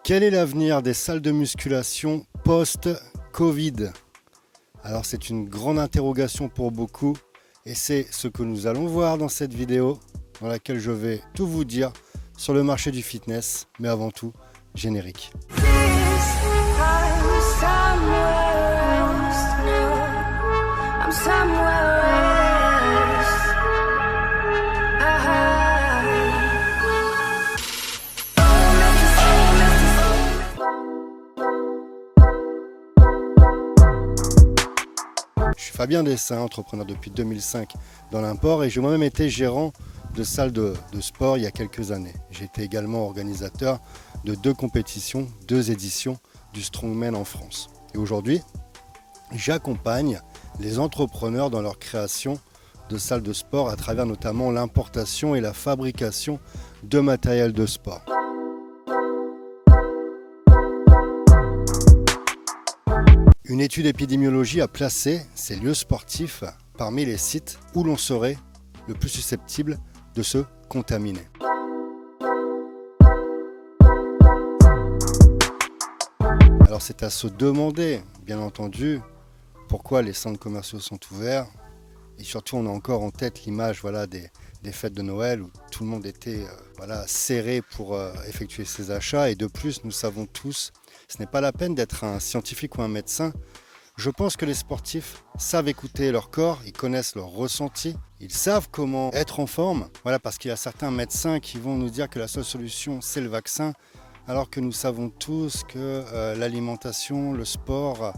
Quel est l'avenir des salles de musculation post-Covid? Alors c'est une grande interrogation pour beaucoup et c'est ce que nous allons voir dans cette vidéo dans laquelle je vais tout vous dire sur le marché du fitness, mais avant tout, générique. Je suis Fabien Dessin, entrepreneur depuis 2005 dans l'import et j'ai moi-même été gérant de salles de sport il y a quelques années. J'ai été également organisateur de 2 compétitions, 2 éditions du Strongman en France. Et aujourd'hui, j'accompagne les entrepreneurs dans leur création de salles de sport à travers notamment l'importation et la fabrication de matériel de sport. Une étude épidémiologie a placé ces lieux sportifs parmi les sites où l'on serait le plus susceptible de se contaminer. Alors c'est à se demander, bien entendu, pourquoi les centres commerciaux sont ouverts. Et surtout, on a encore en tête l'image des fêtes de Noël où tout le monde était serré pour effectuer ses achats. Et de plus, nous savons tous, ce n'est pas la peine d'être un scientifique ou un médecin. Je pense que les sportifs savent écouter leur corps, ils connaissent leur ressenti, ils savent comment être en forme. Voilà, parce qu'il y a certains médecins qui vont nous dire que la seule solution, c'est le vaccin, alors que nous savons tous que l'alimentation, le sport,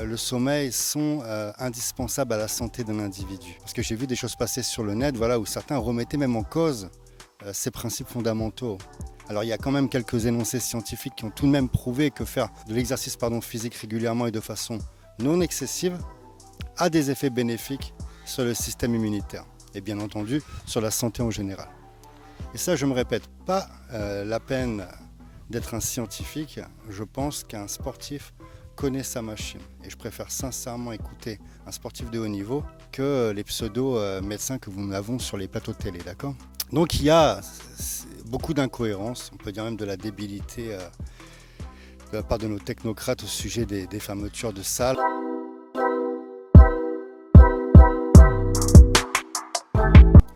le sommeil sont indispensables à la santé d'un individu. Parce que j'ai vu des choses passer sur le net où certains remettaient même en cause ces principes fondamentaux. Alors il y a quand même quelques énoncés scientifiques qui ont tout de même prouvé que faire de l'exercice physique régulièrement et de façon non excessive a des effets bénéfiques sur le système immunitaire et bien entendu sur la santé en général. Et ça, je me répète, pas la peine d'être un scientifique. Je pense qu'un sportif connaît sa machine et je préfère sincèrement écouter un sportif de haut niveau que les pseudo-médecins que nous avons sur les plateaux de télé, d'accord ? Donc il y a beaucoup d'incohérences, on peut dire même de la débilité de la part de nos technocrates au sujet des fermetures de salles.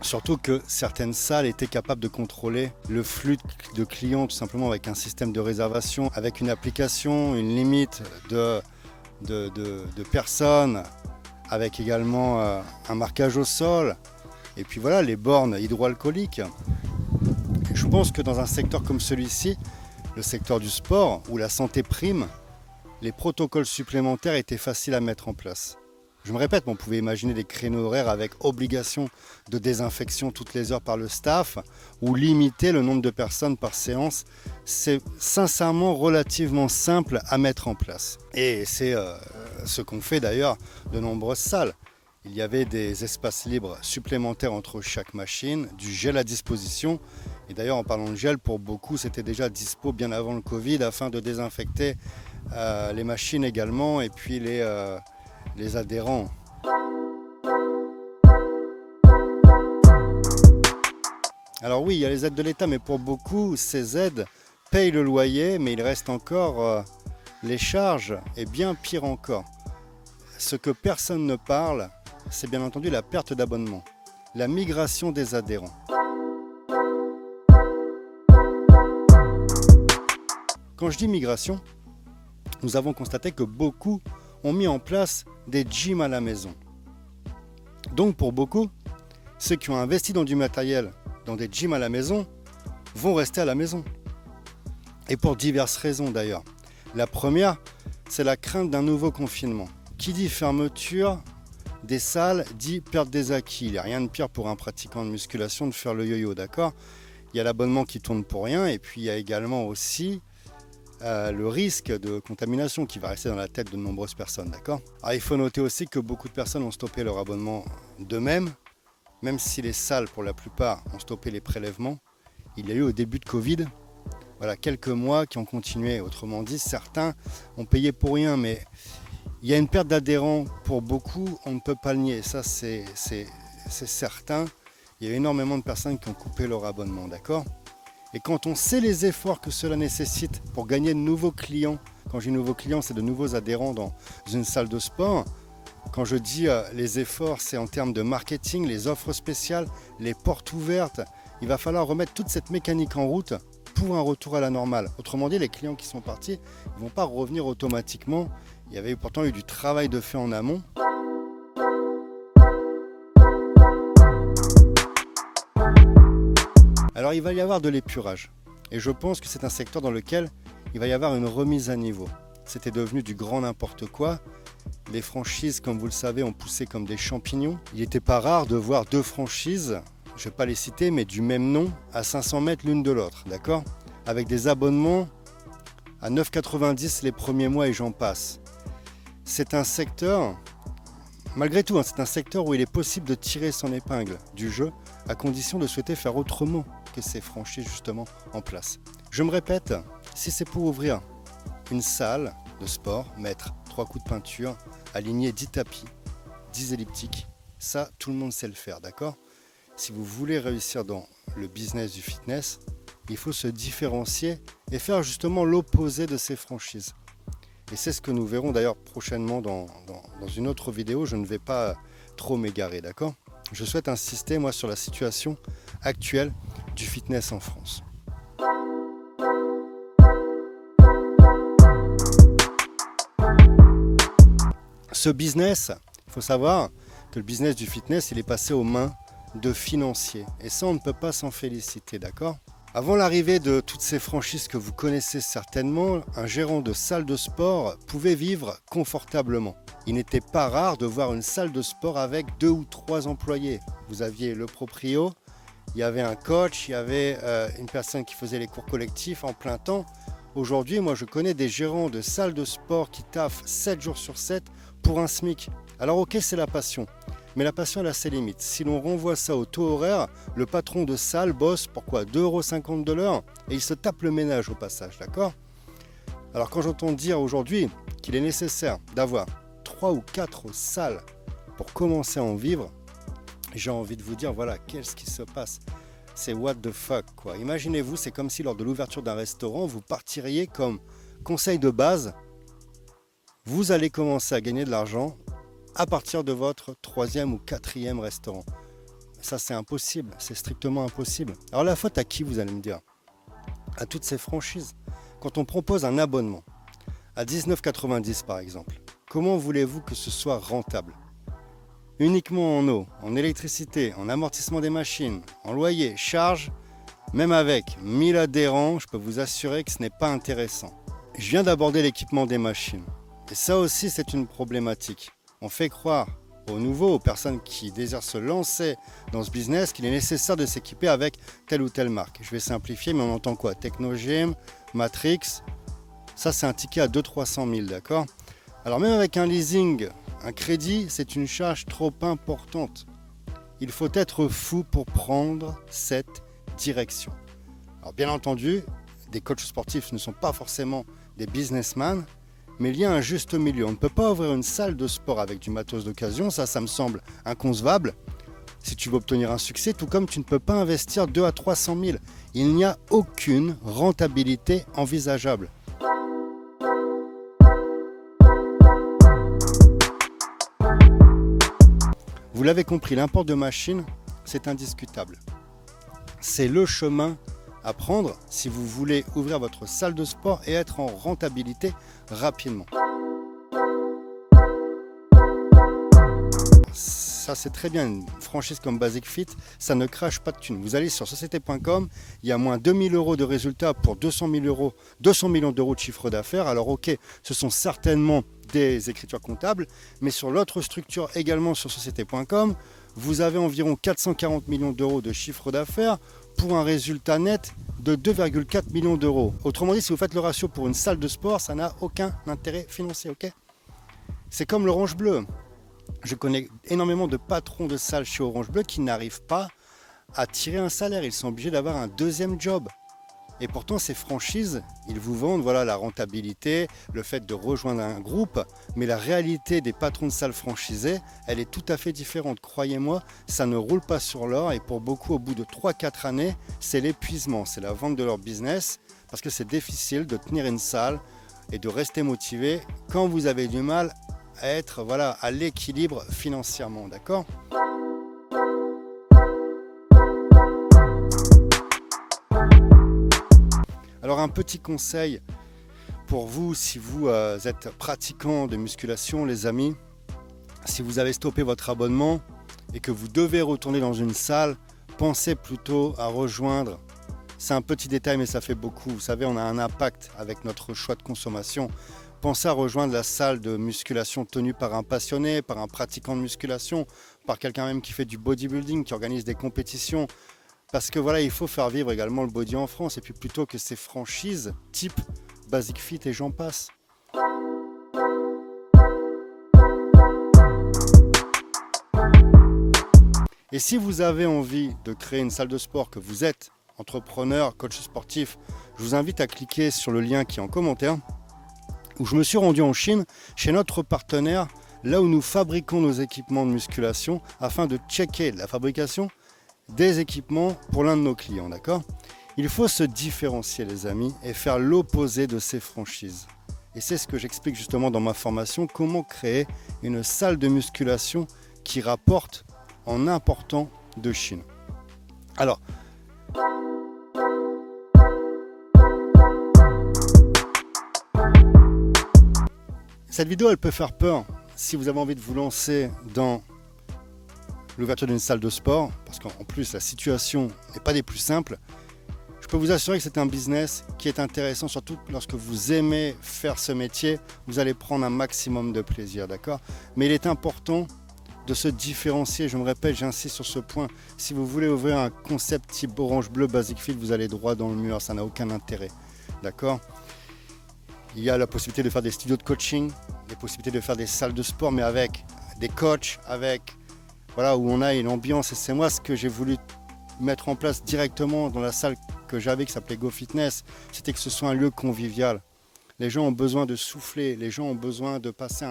Surtout que certaines salles étaient capables de contrôler le flux de clients tout simplement avec un système de réservation, avec une application, une limite de personnes, avec également un marquage au sol, et puis voilà les bornes hydroalcooliques. Je pense que dans un secteur comme celui-ci, le secteur du sport, où la santé prime, les protocoles supplémentaires étaient faciles à mettre en place. Je me répète, on pouvait imaginer des créneaux horaires avec obligation de désinfection toutes les heures par le staff ou limiter le nombre de personnes par séance. C'est sincèrement relativement simple à mettre en place. Et c'est ce qu'ont fait d'ailleurs de nombreuses salles. Il y avait des espaces libres supplémentaires entre chaque machine, du gel à disposition. Et d'ailleurs, en parlant de gel, pour beaucoup, c'était déjà dispo bien avant le Covid afin de désinfecter les machines également et puis les adhérents. Alors oui, il y a les aides de l'État, mais pour beaucoup, ces aides payent le loyer, mais il reste encore les charges et bien pire encore. Ce que personne ne parle, c'est bien entendu la perte d'abonnement, la migration des adhérents. Quand je dis migration, nous avons constaté que beaucoup ont mis en place des gyms à la maison. Donc pour beaucoup, ceux qui ont investi dans du matériel, dans des gyms à la maison, vont rester à la maison. Et pour diverses raisons d'ailleurs. La première, c'est la crainte d'un nouveau confinement. Qui dit fermeture des salles dit perte des acquis. Il n'y a rien de pire pour un pratiquant de musculation de faire le yo-yo, d'accord ? Il y a l'abonnement qui tourne pour rien et puis il y a également aussi le risque de contamination qui va rester dans la tête de nombreuses personnes, d'accord ? Alors, il faut noter aussi que beaucoup de personnes ont stoppé leur abonnement d'eux-mêmes, même si les salles, pour la plupart, ont stoppé les prélèvements. Il y a eu au début de Covid, quelques mois qui ont continué. Autrement dit, certains ont payé pour rien, mais il y a une perte d'adhérents pour beaucoup, on ne peut pas le nier. Ça, c'est certain. Il y a énormément de personnes qui ont coupé leur abonnement, d'accord ? Et quand on sait les efforts que cela nécessite pour gagner de nouveaux clients, quand j'ai de nouveaux clients, c'est de nouveaux adhérents dans une salle de sport. Quand je dis les efforts, c'est en termes de marketing, les offres spéciales, les portes ouvertes. Il va falloir remettre toute cette mécanique en route pour un retour à la normale. Autrement dit, les clients qui sont partis ne vont pas revenir automatiquement. Il y avait pourtant eu du travail de fait en amont. Alors il va y avoir de l'épurage. Et je pense que c'est un secteur dans lequel il va y avoir une remise à niveau. C'était devenu du grand n'importe quoi. Les franchises, comme vous le savez, ont poussé comme des champignons. Il n'était pas rare de voir deux franchises, je ne vais pas les citer, mais du même nom, à 500 mètres l'une de l'autre, d'accord ? Avec des abonnements à 9,90 les premiers mois et j'en passe. C'est un secteur, malgré tout, c'est un secteur où il est possible de tirer son épingle du jeu, à condition de souhaiter faire autrement que ces franchises justement en place. Je me répète, si c'est pour ouvrir une salle de sport, mettre 3 coups de peinture, aligner 10 tapis, 10 elliptiques, ça tout le monde sait le faire, d'accord ? Si vous voulez réussir dans le business du fitness, il faut se différencier et faire justement l'opposé de ces franchises. Et c'est ce que nous verrons d'ailleurs prochainement dans une autre vidéo, je ne vais pas trop m'égarer, d'accord ? Je souhaite insister moi sur la situation actuelle du fitness en France. Ce business, il faut savoir que le business du fitness, il est passé aux mains de financiers. Et ça, on ne peut pas s'en féliciter, d'accord ? Avant l'arrivée de toutes ces franchises que vous connaissez certainement, un gérant de salle de sport pouvait vivre confortablement. Il n'était pas rare de voir une salle de sport avec 2 ou 3 employés. Vous aviez le proprio, il y avait un coach, il y avait une personne qui faisait les cours collectifs en plein temps. Aujourd'hui, moi je connais des gérants de salles de sport qui taffent 7 jours sur 7 pour un SMIC. Alors ok, c'est la passion, mais la passion elle a ses limites. Si l'on renvoie ça au taux horaire, le patron de salle bosse pour quoi 2,50 € de l'heure et il se tape le ménage au passage, d'accord ? Alors quand j'entends dire aujourd'hui qu'il est nécessaire d'avoir 3 ou 4 salles pour commencer à en vivre, j'ai envie de vous dire voilà, qu'est-ce qui se passe ? C'est what the fuck quoi. Imaginez-vous, c'est comme si lors de l'ouverture d'un restaurant, vous partiriez comme conseil de base, vous allez commencer à gagner de l'argent à partir de votre 3e ou 4e restaurant. Ça c'est impossible, c'est strictement impossible. Alors la faute à qui, vous allez me dire ? À toutes ces franchises. Quand on propose un abonnement à 19,90 € par exemple, comment voulez-vous que ce soit rentable ? Uniquement en eau, en électricité, en amortissement des machines, en loyer, charge, même avec 1000 adhérents, je peux vous assurer que ce n'est pas intéressant. Je viens d'aborder l'équipement des machines. Et ça aussi, c'est une problématique. On fait croire aux nouveaux, aux personnes qui désirent se lancer dans ce business, qu'il est nécessaire de s'équiper avec telle ou telle marque. Je vais simplifier, mais on entend quoi ? Technogym, Matrix, ça c'est un ticket à 200-300 000, d'accord ? Alors même avec un leasing, un crédit, c'est une charge trop importante. Il faut être fou pour prendre cette direction. Alors bien entendu, des coachs sportifs ne sont pas forcément des businessmen, mais il y a un juste milieu. On ne peut pas ouvrir une salle de sport avec du matos d'occasion, ça me semble inconcevable. Si tu veux obtenir un succès, tout comme tu ne peux pas investir 200 à 300 000. Il n'y a aucune rentabilité envisageable. Vous l'avez compris, l'import de machines, c'est indiscutable. C'est le chemin à prendre si vous voulez ouvrir votre salle de sport et être en rentabilité rapidement. Ça c'est très bien, une franchise comme Basic Fit, ça ne crache pas de thunes. Vous allez sur société.com, il y a moins 2000 € de résultats pour 200 millions d'euros de chiffre d'affaires. Alors ok, ce sont certainement des écritures comptables, mais sur l'autre structure également sur société.com, vous avez environ 440 millions d'euros de chiffre d'affaires pour un résultat net de 2,4 millions d'euros. Autrement dit, si vous faites le ratio pour une salle de sport, ça n'a aucun intérêt financier, ok ? C'est comme l'Orange Bleu. Je connais énormément de patrons de salles chez Orange Bleu qui n'arrivent pas à tirer un salaire. Ils sont obligés d'avoir un deuxième job. Et pourtant, ces franchises, ils vous vendent voilà, la rentabilité, le fait de rejoindre un groupe. Mais la réalité des patrons de salles franchisés, elle est tout à fait différente. Croyez-moi, ça ne roule pas sur l'or. Et pour beaucoup, au bout de 3-4 années, c'est l'épuisement, c'est la vente de leur business. Parce que c'est difficile de tenir une salle et de rester motivé quand vous avez du mal à être voilà, à l'équilibre financièrement. D'accord ? Alors un petit conseil pour vous, si vous êtes pratiquant de musculation, les amis, si vous avez stoppé votre abonnement et que vous devez retourner dans une salle, pensez plutôt à rejoindre. C'est un petit détail mais ça fait beaucoup. Vous savez, on a un impact avec notre choix de consommation. Pensez à rejoindre la salle de musculation tenue par un passionné, par un pratiquant de musculation, par quelqu'un même qui fait du bodybuilding, qui organise des compétitions. Parce que voilà, il faut faire vivre également le body en France. Et puis plutôt que ces franchises type Basic Fit et j'en passe. Et si vous avez envie de créer une salle de sport, que vous êtes entrepreneur, coach sportif, je vous invite à cliquer sur le lien qui est en commentaire, où je me suis rendu en Chine, chez notre partenaire, là où nous fabriquons nos équipements de musculation, afin de checker la fabrication des équipements pour l'un de nos clients, d'accord ? Il faut se différencier les amis et faire l'opposé de ces franchises. Et c'est ce que j'explique justement dans ma formation, comment créer une salle de musculation qui rapporte en important de Chine. Alors, cette vidéo elle peut faire peur si vous avez envie de vous lancer dans l'ouverture d'une salle de sport, parce qu'en plus la situation n'est pas des plus simples. Je peux vous assurer que c'est un business qui est intéressant, surtout lorsque vous aimez faire ce métier, vous allez prendre un maximum de plaisir, d'accord ? Mais il est important de se différencier, je me répète, j'insiste sur ce point. Si vous voulez ouvrir un concept type Orange Bleu Basic Fit, vous allez droit dans le mur, ça n'a aucun intérêt, d'accord ? Il y a la possibilité de faire des studios de coaching, des possibilités de faire des salles de sport, mais avec des coachs, avec voilà, où on a une ambiance. Et c'est moi ce que j'ai voulu mettre en place directement dans la salle que j'avais, qui s'appelait Go Fitness, c'était que ce soit un lieu convivial. Les gens ont besoin de souffler, les gens ont besoin de passer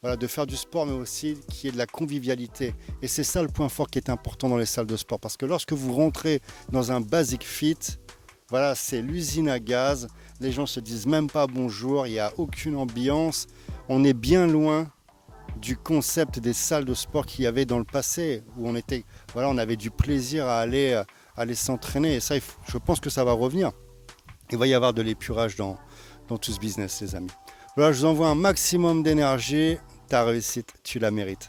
de faire du sport, mais aussi qu'il y ait de la convivialité. Et c'est ça le point fort qui est important dans les salles de sport, parce que lorsque vous rentrez dans un Basic Fit, voilà, c'est l'usine à gaz, les gens se disent même pas bonjour, il n'y a aucune ambiance, on est bien loin du concept des salles de sport qu'il y avait dans le passé, où on avait du plaisir à aller s'entraîner. Et ça, je pense que ça va revenir. Il va y avoir de l'épurage dans tout ce business, les amis. Voilà, je vous envoie un maximum d'énergie. Ta réussite, tu la mérites.